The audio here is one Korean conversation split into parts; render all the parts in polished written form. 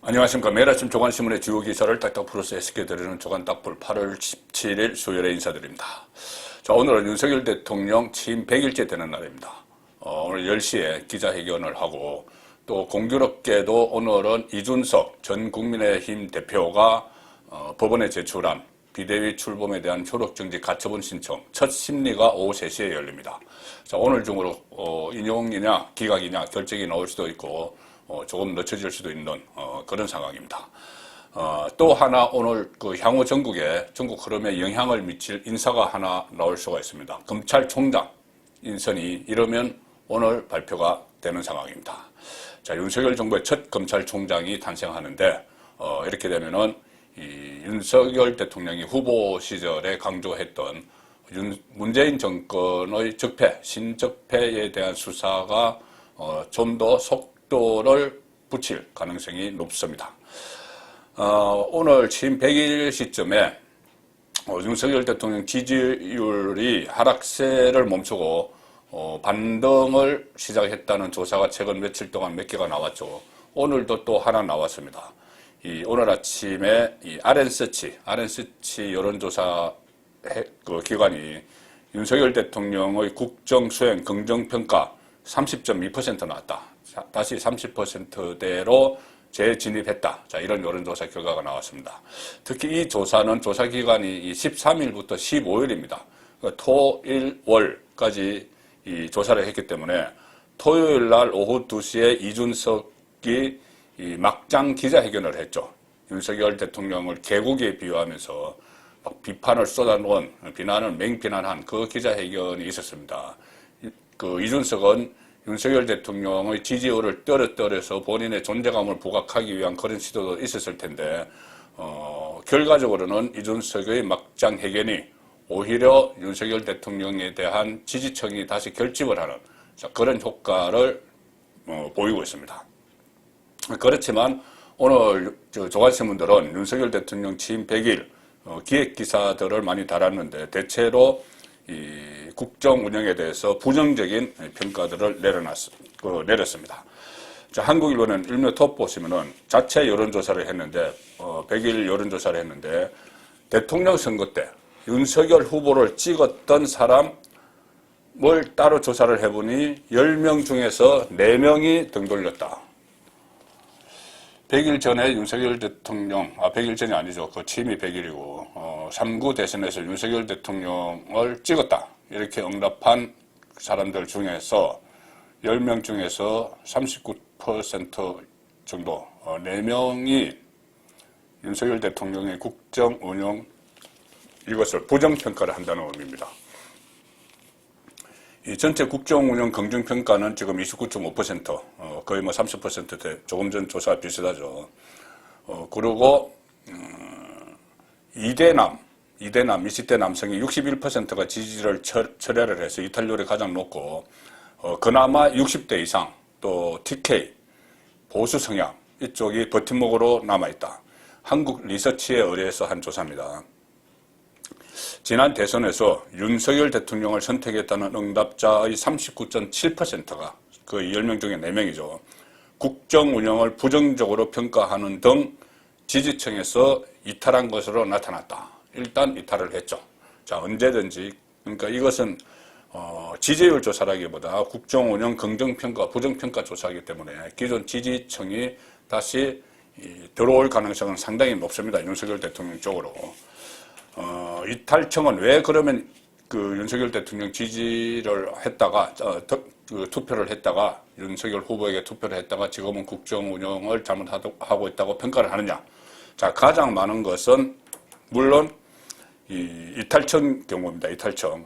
안녕하십니까. 매일 아침 조간신문의 주요 기사를 딱딱 풀어서 해석해드리는 조간딱불 8월 17일 수요일에 인사드립니다. 자, 오늘은 윤석열 대통령 취임 100일째 되는 날입니다. 오늘 10시에 기자회견을 하고 또 공교롭게도 오늘은 이준석 전 국민의힘 대표가 법원에 제출한 비대위 출범에 대한 효력정지 가처분 신청 첫 심리가 오후 3시에 열립니다. 자, 오늘 중으로 인용이냐 기각이냐 결정이 나올 수도 있고 조금 늦춰질 수도 있는 그런 상황입니다. 또 하나 오늘 향후 전국에 전국 흐름에 영향을 미칠 인사가 하나 나올 수가 있습니다. 검찰총장 인선이 이러면 오늘 발표가 되는 상황입니다. 자, 윤석열 정부의 첫 검찰총장이 탄생하는데 이렇게 되면은 이 윤석열 대통령이 후보 시절에 강조했던 문재인 정권의 적폐, 신적폐에 대한 수사가 좀 더 속도를 붙일 가능성이 높습니다. 오늘 취임 100일 시점에 윤석열 대통령 지지율이 하락세를 멈추고 반등을 시작했다는 조사가 최근 며칠 동안 몇 개가 나왔죠. 오늘도 또 하나 나왔습니다. 오늘 아침에 RN서치 여론조사 기관이 윤석열 대통령의 국정 수행 긍정평가 30.2% 나왔다. 다시 30%대로 재진입했다. 자, 이런 여론조사 결과가 나왔습니다. 특히 이 조사는 조사기간이 13일부터 15일입니다. 토일, 월까지 이 조사를 했기 때문에 토요일 날 오후 2시에 이준석이 막장 기자회견을 했죠. 윤석열 대통령을 개국에 비유하면서 막 비판을 쏟아놓은, 비난을 맹비난한 그 기자회견이 있었습니다. 이준석은 윤석열 대통령의 지지율을 떨어뜨려서 본인의 존재감을 부각하기 위한 그런 시도도 있었을 텐데, 결과적으로는 이준석의 막장 회견이 오히려 윤석열 대통령에 대한 지지층이 다시 결집을 하는 그런 효과를 보이고 있습니다. 그렇지만 오늘 조간신문들은 윤석열 대통령 취임 100일 기획기사들을 많이 달았는데 대체로 이 국정 운영에 대해서 부정적인 평가들을 내렸습니다. 자, 한국일보는 일면톱 보시면은 자체 여론조사를 했는데 100일 여론조사를 했는데 대통령 선거 때 윤석열 후보를 찍었던 사람을 따로 조사를 해보니 10명 중에서 4명이 등 돌렸다. 100일 전에 윤석열 대통령, 100일 전이 아니죠. 그 취임이 100일이고, 3구 대선에서 윤석열 대통령을 찍었다. 이렇게 응답한 사람들 중에서 10명 중에서 39% 정도, 4명이 윤석열 대통령의 국정 운영 이것을 부정평가를 한다는 의미입니다. 이 전체 국정운영 긍정평가는 지금 29.5%, 거의 뭐 30%대 조금 전 조사와 비슷하죠. 그리고, 20대 남성이 61%가 지지를 철회를 해서 이탈률이 가장 높고, 그나마 60대 이상, 또 TK, 보수 성향, 이쪽이 버팀목으로 남아있다. 한국 리서치에 의뢰해서 한 조사입니다. 지난 대선에서 윤석열 대통령을 선택했다는 응답자의 39.7%가 그 10명 중에 4명이죠. 국정 운영을 부정적으로 평가하는 등 지지층에서 이탈한 것으로 나타났다. 일단 이탈을 했죠. 자, 언제든지, 그러니까 이것은 지지율 조사라기보다 국정 운영 긍정평가, 부정평가 조사이기 때문에 기존 지지층이 다시 들어올 가능성은 상당히 높습니다. 윤석열 대통령 쪽으로. 이탈청은 왜 그러면 윤석열 대통령 지지를 했다가, 투표를 했다가, 윤석열 후보에게 투표를 했다가 지금은 국정 운영을 잘못하고 있다고 평가를 하느냐. 자, 가장 많은 것은, 물론, 이탈청 경우입니다. 이탈청.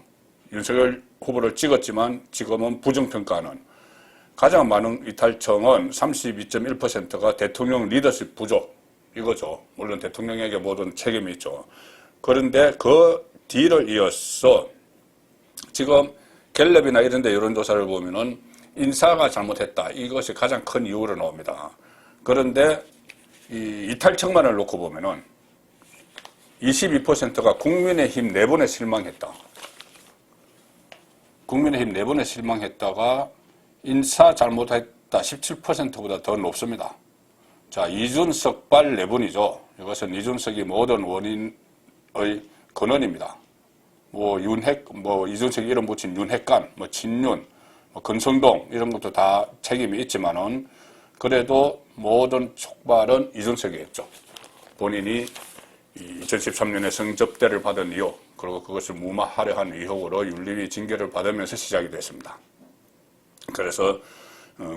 윤석열 후보를 찍었지만 지금은 부정평가하는. 가장 많은 이탈청은 32.1%가 대통령 리더십 부족. 이거죠. 물론 대통령에게 모든 책임이 있죠. 그런데 그 뒤를 이어서 지금 갤럽이나 이런 데 여론조사를 보면은 인사가 잘못했다. 이것이 가장 큰 이유로 나옵니다. 그런데 이 이탈청만을 놓고 보면은 22%가 국민의힘 내분에 실망했다. 국민의힘 내분에 실망했다가 인사 잘못했다. 17%보다 더 높습니다. 자, 이준석발 내분이죠. 이것은 이준석이 모든 원인의 근원입니다. 이준석이 이름 붙인 윤핵관, 친윤, 건성동, 이런 것도 다 책임이 있지만은, 그래도 모든 촉발은 이준석이었죠. 본인이 2013년에 성접대를 받은 이유, 그리고 그것을 무마하려 한 의혹으로 윤리위 징계를 받으면서 시작이 됐습니다. 그래서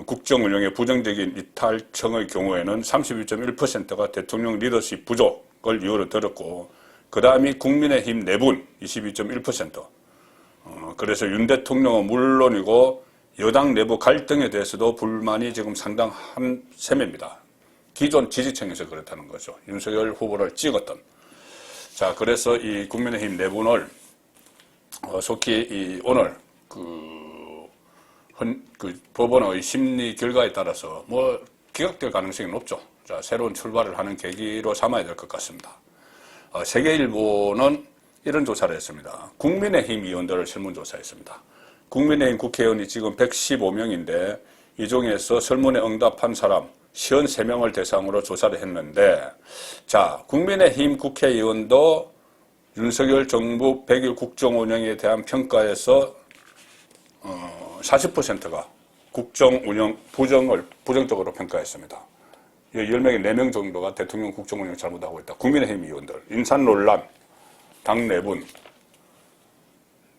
국정 운영의 부정적인 이탈청의 경우에는 32.1%가 대통령 리더십 부족을 이유로 들었고, 그 다음이 국민의힘 내분 22.1%. 그래서 윤 대통령은 물론이고 여당 내부 갈등에 대해서도 불만이 지금 상당한 셈입니다. 기존 지지층에서 그렇다는 거죠. 윤석열 후보를 찍었던. 자, 그래서 이 국민의힘 내분을 속히 오늘 법원의 심리 결과에 따라서 기각될 가능성이 높죠. 자, 새로운 출발을 하는 계기로 삼아야 될 것 같습니다. 세계일보는 이런 조사를 했습니다. 국민의힘 의원들을 설문조사했습니다. 국민의힘 국회의원이 지금 115명인데 이 중에서 설문에 응답한 사람 53명을 대상으로 조사를 했는데, 자, 국민의힘 국회의원도 윤석열 정부 100일 국정 운영에 대한 평가에서 40%가 국정 운영 부정적으로 평가했습니다. 10명에 4명 정도가 대통령 국정 운영 잘못하고 있다. 국민의힘 의원들, 인사 논란, 당 내분.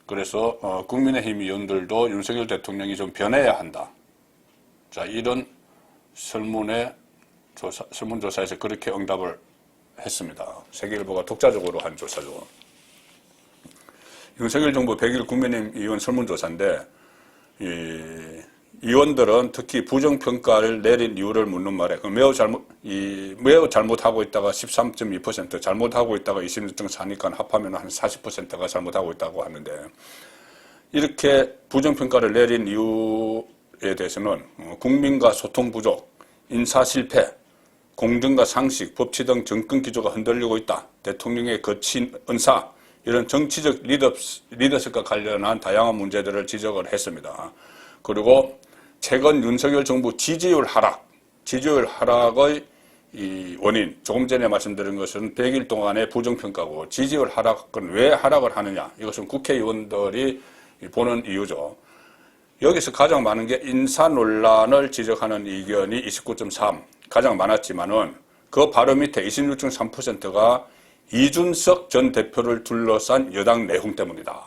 그래서 국민의힘 의원들도 윤석열 대통령이 좀 변해야 한다. 자, 이런 설문조사에서 그렇게 응답을 했습니다. 세계일보가 독자적으로 한 조사죠. 윤석열 정부 100일 국민의힘 의원 설문조사인데, 의원들은 특히 부정평가를 내린 이유를 묻는 말에 매우 잘못하고 있다가 13.2%, 잘못하고 있다가 26.4니까 합하면 한 40%가 잘못하고 있다고 하는데, 이렇게 부정평가를 내린 이유에 대해서는 국민과 소통 부족, 인사 실패, 공정과 상식, 법치 등 정권 기조가 흔들리고 있다. 대통령의 거친 은사, 이런 정치적 리더십과 관련한 다양한 문제들을 지적을 했습니다. 그리고 최근 윤석열 정부 지지율 하락의 이 원인, 조금 전에 말씀드린 것은 100일 동안의 부정평가고, 지지율 하락은 왜 하락을 하느냐, 이것은 국회의원들이 보는 이유죠. 여기서 가장 많은 게 인사 논란을 지적하는 의견이 29.3, 가장 많았지만은 그 바로 밑에 26.3%가 이준석 전 대표를 둘러싼 여당 내홍 때문이다.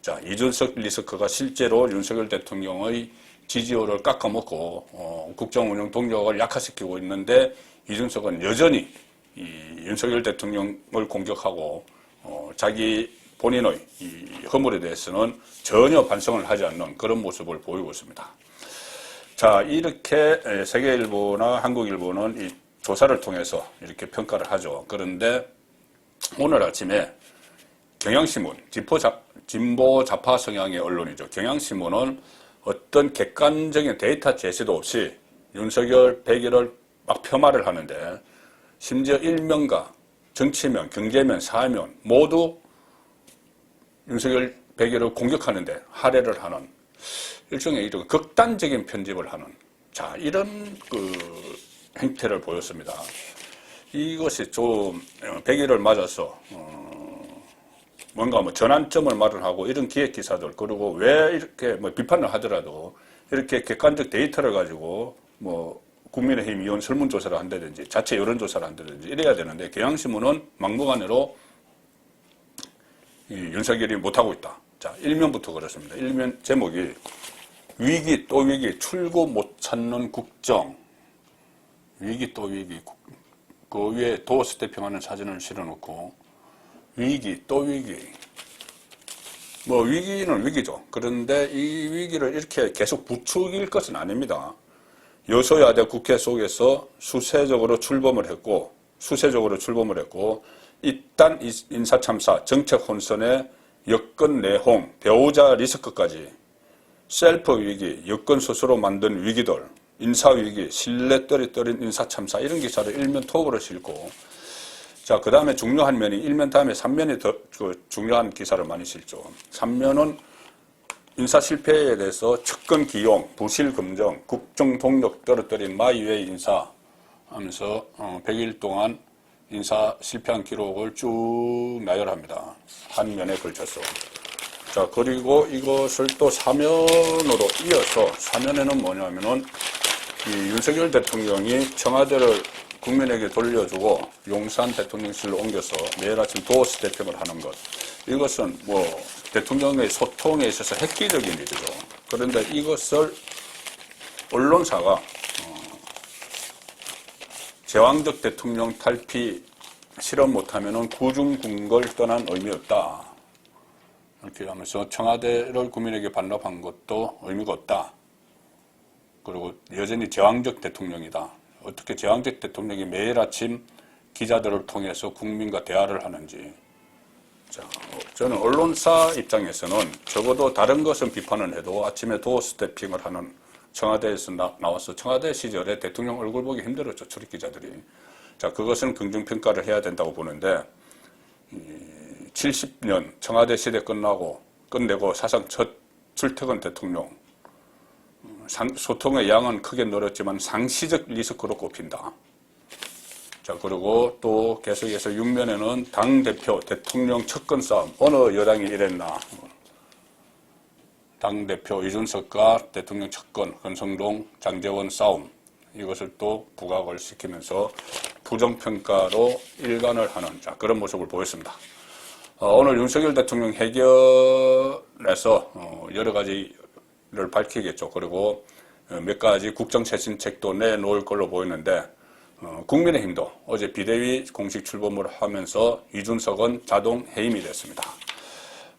자, 이준석 리스크가 실제로 윤석열 대통령의 지지율을 깎아먹고 국정 운영 동력을 약화시키고 있는데, 이준석은 여전히 이 윤석열 대통령을 공격하고 자기 본인의 이 허물에 대해서는 전혀 반성을 하지 않는 그런 모습을 보이고 있습니다. 자, 이렇게 세계일보나 한국일보는 이 조사를 통해서 이렇게 평가를 하죠. 그런데 오늘 아침에 경향신문, 진보 좌파 성향의 언론이죠. 경향신문은 어떤 객관적인 데이터 제시도 없이 윤석열 100일을 막 폄하를 하는데, 심지어 일면과 정치면, 경제면, 사회면 모두 윤석열 100일을 공격하는데 할애를 하는 일종의 이런 극단적인 편집을 하는, 자, 이런 행태를 보였습니다. 이것이 좀 100일을 맞아서 뭔가 전환점을 말을 하고 이런 기획 기사들, 그리고 왜 이렇게 비판을 하더라도 이렇게 객관적 데이터를 가지고 국민의힘 의원 설문조사를 한다든지 자체 여론조사를 한다든지 이래야 되는데, 경향신문은 막무가내로 윤석열이 못하고 있다. 자, 일면부터 그렇습니다. 일면 제목이 위기 또 위기, 출구 못 찾는 국정. 위기 또 위기. 그 위에 도어 스태핑하는 사진을 실어놓고 위기 또 위기. 위기는 위기죠. 그런데 이 위기를 이렇게 계속 부추길 것은 아닙니다. 여소야대 국회 속에서 수세적으로 출범을 했고, 일단 인사참사, 정책 혼선에 여권 내홍, 배우자 리스크까지, 셀프 위기, 여권 스스로 만든 위기들, 인사위기, 신뢰 떨어뜨린 인사참사, 이런 기사를 일면 톱으로 실고, 자, 그 다음에 중요한 면이, 일면 다음에 3면이 더 중요한 기사를 많이 실죠. 3면은 인사 실패에 대해서 측근 기용, 부실 검증, 국정 동력 떨어뜨린 마이웨이 인사, 하면서 100일 동안 인사 실패한 기록을 쭉 나열합니다. 한 면에 걸쳐서. 자, 그리고 이것을 또 사면으로 이어서, 사면에는 뭐냐면은 이 윤석열 대통령이 청와대를 국민에게 돌려주고 용산 대통령실로 옮겨서 매일 아침 도어 스태핑을 하는 것. 이것은 뭐 대통령의 소통에 있어서 획기적인 일이죠. 그런데 이것을 언론사가 제왕적 대통령 탈피 실험 못하면은 구중궁궐 떠난 의미 없다. 이렇게 하면서 청와대를 국민에게 반납한 것도 의미가 없다. 그리고 여전히 제왕적 대통령이다. 어떻게 제왕적 대통령이 매일 아침 기자들을 통해서 국민과 대화를 하는지. 자, 저는 언론사 입장에서는 적어도 다른 것은 비판을 해도 아침에 도어 스태핑을 하는 청와대에서 나와서 청와대 시절에 대통령 얼굴 보기 힘들었죠. 출입기자들이. 자, 그것은 긍정평가를 해야 된다고 보는데 70년 청와대 시대 끝내고 사상 첫 출퇴근 대통령. 소통의 양은 크게 늘었지만 상시적 리스크로 꼽힌다. 자, 그리고 또 계속해서 6면에는 당대표, 대통령 척근 싸움. 어느 여당이 이랬나. 당대표 이준석과 대통령 척근, 권성동, 장제원 싸움. 이것을 또 부각을 시키면서 부정평가로 일관을 하는 그런 모습을 보였습니다. 오늘 윤석열 대통령 해결에서 여러 가지를 밝히겠죠. 그리고 몇 가지 국정쇄신책도 내놓을 걸로 보이는데 국민의힘도 어제 비대위 공식 출범을 하면서 이준석은 자동 해임이 됐습니다.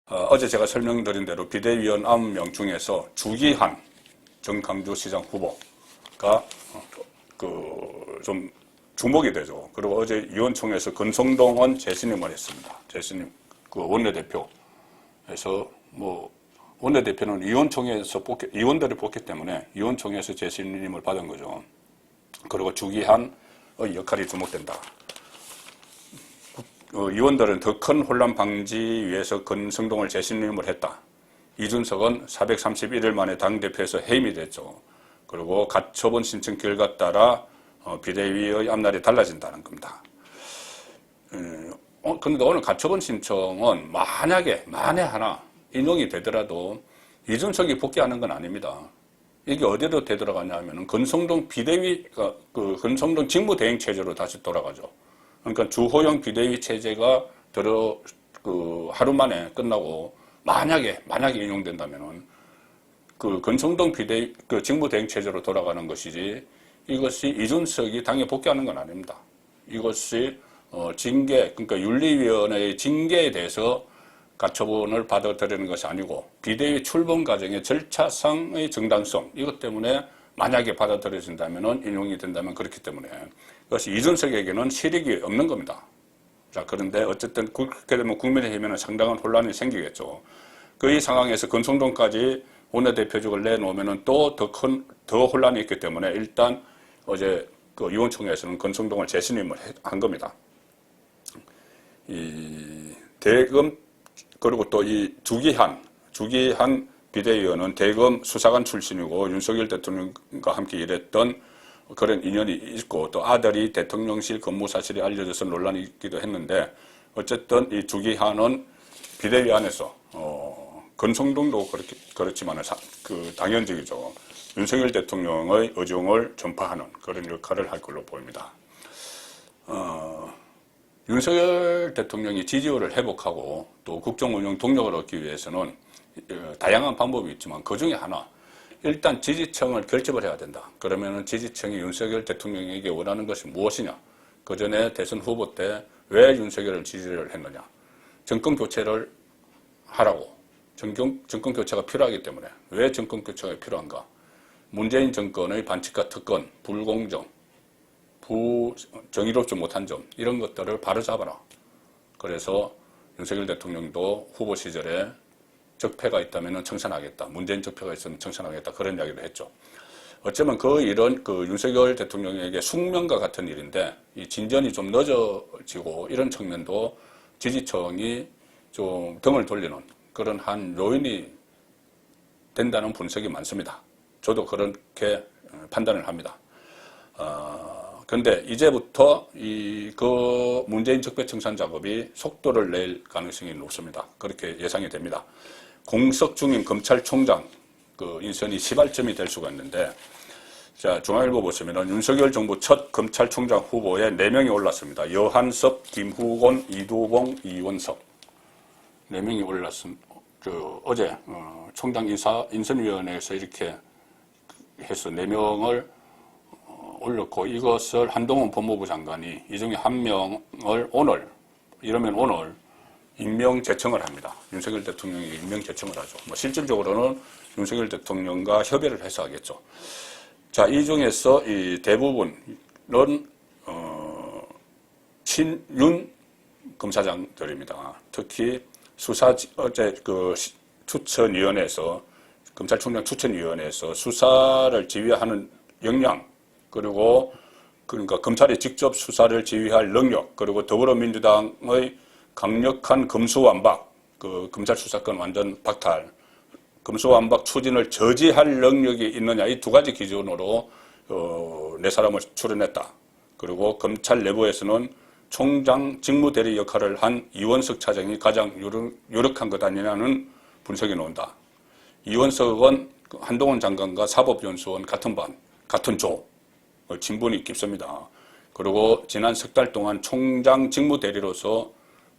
어제 제가 설명드린 대로 비대위원 9명 중에서 주기한 정강주시장 후보가 좀 주목이 되죠. 그리고 어제 의원총회에서 권성동은 재신임을 했습니다. 재신임 원내대표에서 원내대표는 의원총회에서 의원들이 뽑기 때문에 의원총회에서 재신임을 받은 거죠. 그리고 주기한의 역할이 주목된다. 의원들은 더 큰 혼란 방지 위해서 권성동을 재신임을 했다. 이준석은 431일 만에 당대표에서 해임이 됐죠. 그리고 가처분 신청 결과 따라 비대위의 앞날이 달라진다는 겁니다. 그런데 오늘 가처분 신청은 만에 하나 인용이 되더라도 이준석이 복귀하는 건 아닙니다. 이게 어디로 되돌아가냐면 권성동 비대위가 권성동 직무대행체제로 다시 돌아가죠. 그러니까 주호영 비대위 체제가 하루 만에 끝나고 만약에 인용된다면은 권성동 비대위 직무대행체제로 돌아가는 것이지 이것이 이준석이 당에 복귀하는 건 아닙니다. 이것이 징계 그러니까 윤리위원회의 징계에 대해서 가처분을 받아들이는 것이 아니고 비대위 출범 과정의 절차상의 정당성 이것 때문에 만약에 받아들여진다면 인용이 된다면 그렇기 때문에 그것이 이준석에게는 실익이 없는 겁니다. 자, 그런데 어쨌든 그렇게 되면 국민의힘에는 상당한 혼란이 생기겠죠. 이 상황에서 권성동까지 원내대표직을 내놓으면 또 더 혼란이 있기 때문에 일단 어제 의원총회에서는 권성동을 재신임을 한 겁니다. 그리고 또 이 주기한 비대위원은 대검 수사관 출신이고 윤석열 대통령과 함께 일했던 그런 인연이 있고 또 아들이 대통령실 근무 사실이 알려져서 논란이 있기도 했는데 어쨌든 이 주기한은 비대위 안에서 권성동도 그렇지만 당연적이죠. 윤석열 대통령의 의중을 전파하는 그런 역할을 할 걸로 보입니다. 윤석열 대통령이 지지율을 회복하고 또 국정운영 동력을 얻기 위해서는 다양한 방법이 있지만 그중에 하나 일단 지지층을 결집을 해야 된다. 그러면 지지층이 윤석열 대통령에게 원하는 것이 무엇이냐. 그 전에 대선 후보 때 왜 윤석열을 지지를 했느냐. 정권 교체를 하라고. 정권 교체가 필요하기 때문에 왜 정권 교체가 필요한가. 문재인 정권의 반칙과 특권, 불공정, 정의롭지 못한 점 이런 것들을 바로잡아라. 그래서 윤석열 대통령도 후보 시절에 적폐가 있다면 청산하겠다. 문재인 적폐가 있으면 청산하겠다. 그런 이야기를 했죠. 어쩌면 그 일은 윤석열 대통령에게 숙명과 같은 일인데 이 진전이 좀 늦어지고 이런 측면도 지지층이 좀 등을 돌리는 그런 한 요인이 된다는 분석이 많습니다. 저도 그렇게 판단을 합니다. 근데 이제부터 그 문재인 적폐청산 작업이 속도를 낼 가능성이 높습니다. 그렇게 예상이 됩니다. 공석 중인 검찰총장 그 인선이 시발점이 될 수가 있는데, 자, 중앙일보 보시면은 윤석열 정부 첫 검찰총장 후보에 4명이 올랐습니다. 여한섭, 김후곤, 이두봉, 이원석. 4명이 올랐습니다. 어제 총장 인선위원회에서 이렇게 해서 4명을 올렸고, 이것을 한동훈 법무부 장관이 이 중에 1명을 오늘, 이러면 오늘 임명 제청을 합니다. 윤석열 대통령이 임명 제청을 하죠. 뭐 실질적으로는 윤석열 대통령과 협의를 해서 하겠죠. 자, 이 중에서 이 대부분은 친윤 검사장들입니다. 특히 어제 그 추천위원회에서, 검찰총장 추천위원회에서 수사를 지휘하는 역량, 그리고 그러니까 검찰이 직접 수사를 지휘할 능력, 그리고 더불어민주당의 강력한 검수완박, 그 검찰 수사권 완전 박탈, 검수완박 추진을 저지할 능력이 있느냐, 이 2가지 기준으로 4사람을 추천했다. 그리고 검찰 내부에서는 총장 직무대리 역할을 한 이원석 차장이 가장 유력한 것 아니냐는 분석이 나온다. 이원석은 한동훈 장관과 사법연수원 같은 반, 같은 조, 친분이 깊습니다. 그리고 지난 석 달 동안 총장 직무대리로서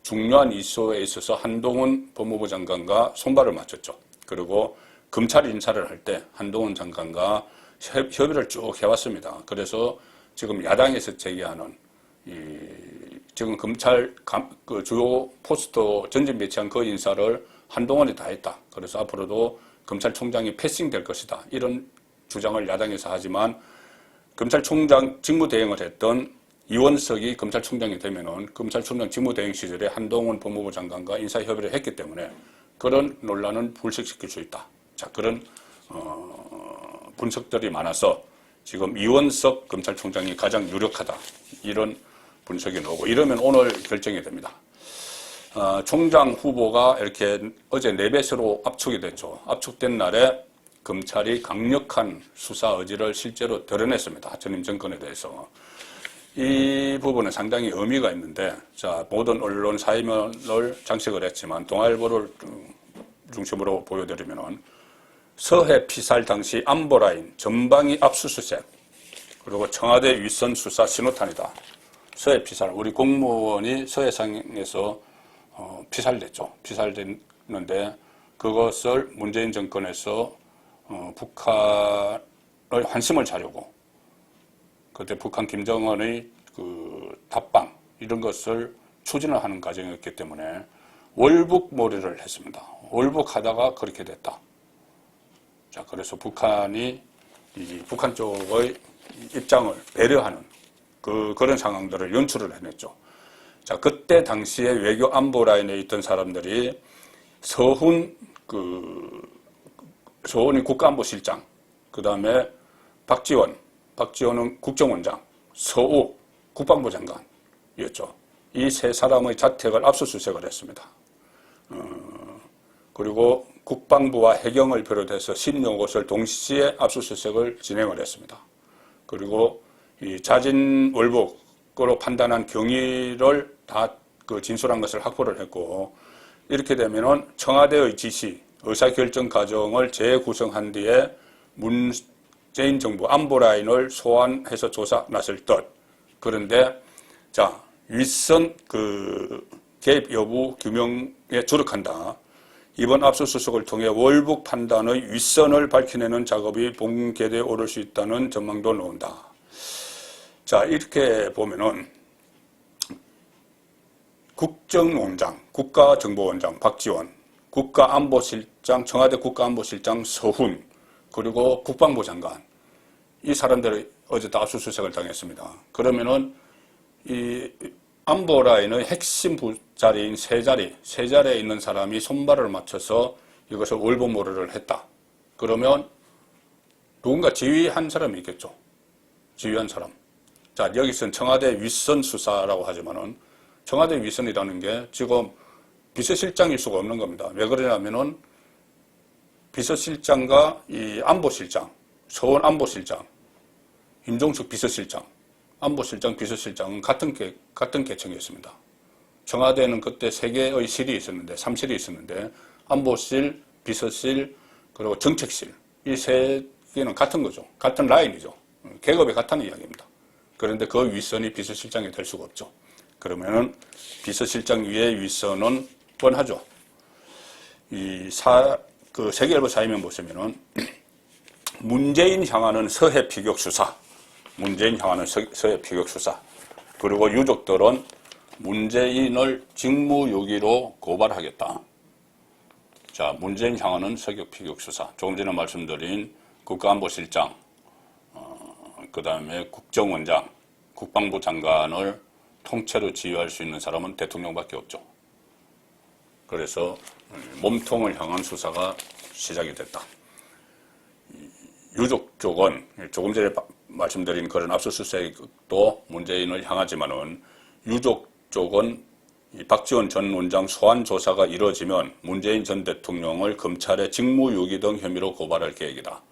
중요한 이슈에 있어서 한동훈 법무부 장관과 손발을 맞췄죠. 그리고 검찰 인사를 할 때 한동훈 장관과 협의를 쭉 해왔습니다. 그래서 지금 야당에서 제기하는 지금 검찰 그 주요 포스트 전진 배치한 그 인사를 한동훈이 다 했다. 그래서 앞으로도 검찰총장이 패싱될 것이다. 이런 주장을 야당에서 하지만 검찰총장 직무대행을 했던 이원석이 검찰총장이 되면은 검찰총장 직무대행 시절에 한동훈 법무부 장관과 인사협의를 했기 때문에 그런 논란은 불식시킬 수 있다. 자, 그런 분석들이 많아서 지금 이원석 검찰총장이 가장 유력하다. 이런 분석이 나오고, 이러면 오늘 결정이 됩니다. 총장 후보가 이렇게 어제 4배수로 압축이 됐죠. 압축된 날에 검찰이 강력한 수사 의지를 실제로 드러냈습니다. 전임 정권에 대해서. 이 부분은 상당히 의미가 있는데, 자, 모든 언론 사이면을 장식을 했지만 동아일보를 중심으로 보여드리면은 서해 피살 당시 안보라인 전방위 압수수색, 그리고 청와대 윗선 수사 신호탄이다. 서해 피살, 우리 공무원이 서해상에서 피살됐죠. 피살됐는데 그것을 문재인 정권에서 북한의 환심을 자려고, 그때 북한 김정은의 그 답방 이런 것을 추진을 하는 과정이었기 때문에 월북몰이를 했습니다. 월북하다가 그렇게 됐다. 자, 그래서 북한이 북한 쪽의 입장을 배려하는 그런 상황들을 연출을 해냈죠. 자, 그때 당시에 외교 안보 라인에 있던 사람들이 서훈이 국가안보실장, 그 다음에 박지원은 국정원장, 서욱 국방부 장관이었죠. 이 3사람의 자택을 압수수색을 했습니다. 그리고 국방부와 해경을 비롯해서 10여 곳을 동시에 압수수색을 진행을 했습니다. 그리고 이 자진 월북으로 판단한 경위를 다 그 진술한 것을 확보를 했고, 이렇게 되면은 청와대의 지시, 의사결정 과정을 재구성한 뒤에 문재인 정부 안보라인을 소환해서 조사 나설 듯. 그런데 자, 윗선 개입 여부 규명에 주력한다. 이번 압수수색을 통해 월북 판단의 윗선을 밝혀내는 작업이 본궤대에 오를 수 있다는 전망도 나온다. 자, 이렇게 보면은 국정원장, 국가정보원장 박지원, 국가안보실장, 청와대 국가안보실장 서훈, 그리고 국방부 장관, 이 사람들이 어제 다 압수수색을 당했습니다. 그러면은 이 안보라인의 핵심 자리인 세 자리에 있는 사람이 손발을 맞춰서 이것을 월북몰이를 했다. 그러면 누군가 지휘한 사람이 있겠죠. 지휘한 사람. 자, 여기서는 청와대 윗선 수사라고 하지만은 청와대 윗선이라는 게 지금 비서실장일 수가 없는 겁니다. 왜 그러냐면은 비서실장과 이 안보실장, 서훈 안보실장, 임종석 비서실장, 안보실장, 비서실장은 같은 계층이었습니다. 청와대는 그때 3개의 실이 있었는데, 3실이 있었는데, 안보실, 비서실, 그리고 정책실. 이 3개는 같은 거죠. 같은 라인이죠. 계급이 같다는 이야기입니다. 그런데 그 윗선이 비서실장이 될 수가 없죠. 그러면은 비서실장 위의 윗선은 뻔하죠. 세계일보 사회면 보시면은 문재인 향하는 서해 피격 수사, 문재인 향하는 서해 피격 수사, 그리고 유족들은 문재인을 직무유기로 고발하겠다. 자, 문재인 향하는 서해 피격 수사. 조금 전에 말씀드린 국가안보실장, 그 다음에 국정원장, 국방부 장관을 통째로 지휘할 수 있는 사람은 대통령밖에 없죠. 그래서 몸통을 향한 수사가 시작이 됐다. 유족 쪽은 조금 전에 말씀드린 그런 압수수색도 문재인을 향하지만은 유족 쪽은 박지원 전 원장 소환 조사가 이루어지면 문재인 전 대통령을 검찰의 직무유기 등 혐의로 고발할 계획이다.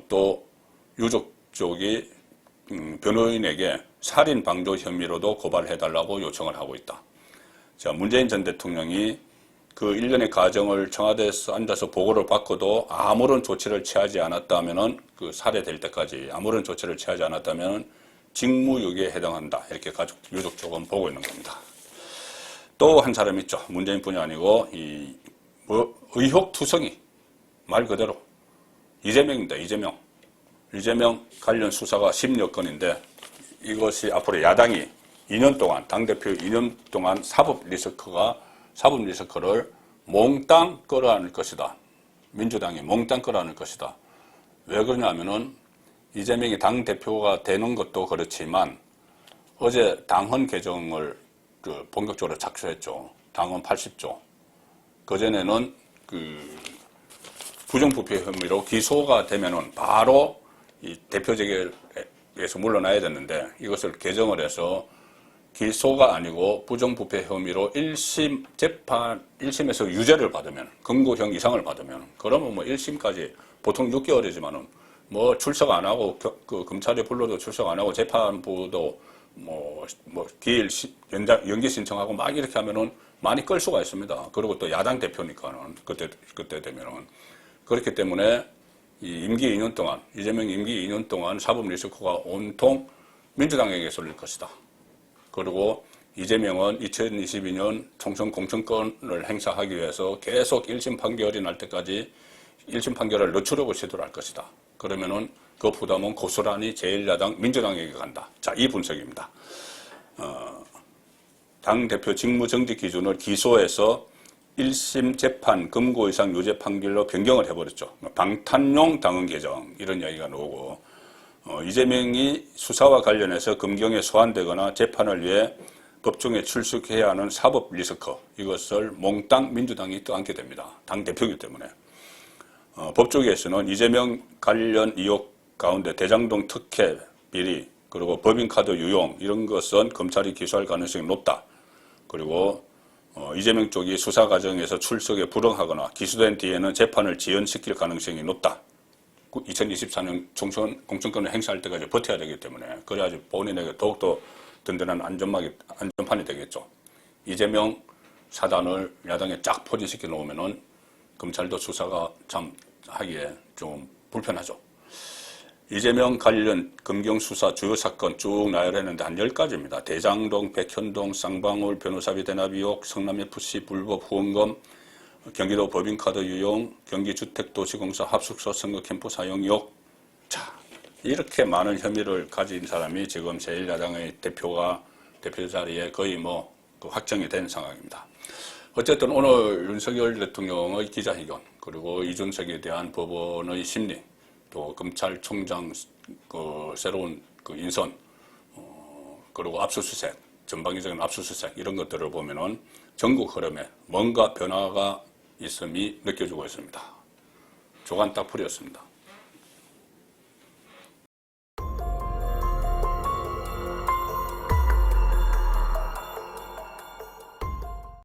또 유족 쪽이 변호인에게 살인 방조 혐의로도 고발해달라고 요청을 하고 있다. 자, 문재인 전 대통령이 그 일련의 과정을 청와대에서 앉아서 보고를 받고도 아무런 조치를 취하지 않았다면은 그 살해될 때까지 아무런 조치를 취하지 않았다면 직무유기에 해당한다. 이렇게 가족, 유족 쪽은 보고 있는 겁니다. 또 한 사람 있죠. 문재인뿐이 아니고 의혹투성이 말 그대로 이재명입니다. 이재명 관련 수사가 10여 건인데 이것이 앞으로 야당이 2년 동안 당대표 2년 동안 사법 리스크를 몽땅 끌어안을 것이다. 민주당이 몽땅 끌어안을 것이다. 왜 그러냐면은 이재명이 당대표가 되는 것도 그렇지만 어제 당헌 개정을 본격적으로 착수했죠. 당헌 80조. 그전에는 부정부패 혐의로 기소가 되면은 바로 이 대표직에서 물러나야 됐는데 이것을 개정을 해서 기소가 아니고 부정부패 혐의로 1심에서 유죄를 받으면, 금고형 이상을 받으면, 그러면 뭐 1심까지 보통 6개월이지만은 뭐 출석 안 하고, 검찰이 불러도 출석 안 하고, 재판부도 기일, 연기 신청하고 막 이렇게 하면은 많이 끌 수가 있습니다. 그리고 또 야당 대표니까는, 그때 되면은. 그렇기 때문에 임기 2년 동안, 이재명 임기 2년 동안 사법 리스크가 온통 민주당에게 쏠릴 것이다. 그리고 이재명은 2022년 총선 공천권을 행사하기 위해서 계속 1심 판결이 날 때까지 1심 판결을 늦추려고 시도를 할 것이다. 그러면은 그 부담은 고스란히 제1야당 민주당에게 간다. 자, 이 분석입니다. 당대표 직무정지 기준을 기소해서 1심 재판 금고 이상 유죄 판결로 변경을 해버렸죠. 방탄용 당헌 개정 이런 이야기가 나오고 이재명이 수사와 관련해서 검경에 소환되거나 재판을 위해 법정에 출석해야 하는 사법 리스크 이것을 몽땅 민주당이 떠안게 됩니다. 당대표이기 때문에. 법조계에서는 이재명 관련 의혹 가운데 대장동 특혜 비리 그리고 법인카드 유용 이런 것은 검찰이 기소할 가능성이 높다. 그리고 이재명 쪽이 수사 과정에서 출석에 불응하거나 기소된 뒤에는 재판을 지연시킬 가능성이 높다. 2024년 총선 공천권을 행사할 때까지 버텨야 되기 때문에 그래야지 본인에게 더욱더 든든한 안전판이 되겠죠. 이재명 사단을 야당에 쫙 포진시켜 놓으면은 검찰도 수사가 참 하기에 좀 불편하죠. 이재명 관련 검경 수사 주요 사건 쭉 나열했는데 한 10가지입니다. 대장동, 백현동, 쌍방울 변호사비 대납 의혹, 성남FC 불법 후원금, 경기도 법인카드 유용, 경기주택도시공사 합숙소 선거 캠프 사용 의혹. 자, 이렇게 많은 혐의를 가진 사람이 지금 제1야당의 대표 자리에 거의 확정이 된 상황입니다. 어쨌든 오늘 윤석열 대통령의 기자회견, 그리고 이준석에 대한 법원의 심리, 또 검찰총장 새로운 인선, 그리고 압수수색, 전방위적인 압수수색 이런 것들을 보면은 전국 흐름에 뭔가 변화가 있음이 느껴지고 있습니다. 조간 딱 풀이었습니다.